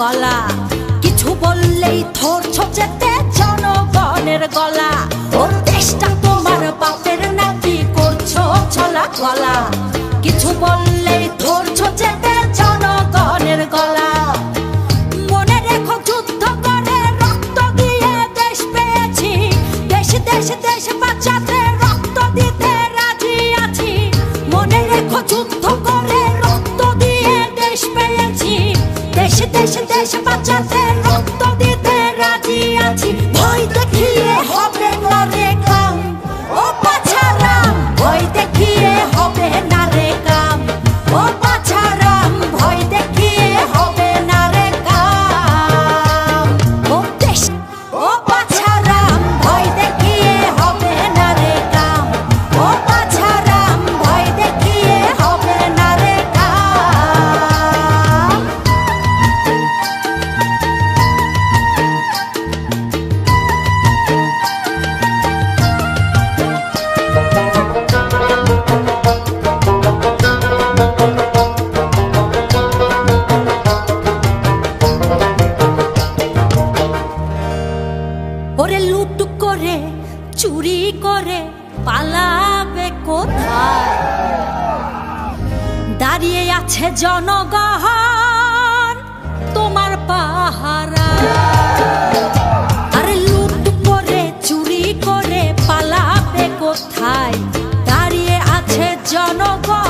গলা, কিছু বললেই ধরছো চেপে জনগণের গলা। ওর দেশটা তোমার বাপের নাকি করছো ছলা গলা, কিছু বললেই ধরছো চেপে জনগণের গলা। মনে রেখো যুদ্ধ করে রক্ত দিয়ে দেশ পেয়েছি, দেশ দেশ দেশ বাঁচাতে রক্ত দিতে রাজি আছি। মনে রেখো যুদ্ধ করে রক্ত দিয়ে দেশ পেয়েছি, দেশ দেশ দেশ বাঁচাতে রক্ত দিতে রাজি আছি। ভয় দেখিয়ে হবে না রে কাম, ও বাছারাম ভয় দেখিয়ে হবে না রে কাম, ও বাছারাম ভয় দেখিয়ে হবে না রে কাম। ও দেশ ও বাছারাম ভয় দেখিয়ে হবে না রে কাম, ও বাছারাম ভয় দেখিয়ে হবে না রে কাম। ওরে লুট করে চুরি করে পালাবে কোথায়, দাঁড়িয়ে আছে জনগণ তোমার পাহারা। আরে লুট করে চুরি করে পালাবে কোথায়, দাঁড়িয়ে আছে জনগণ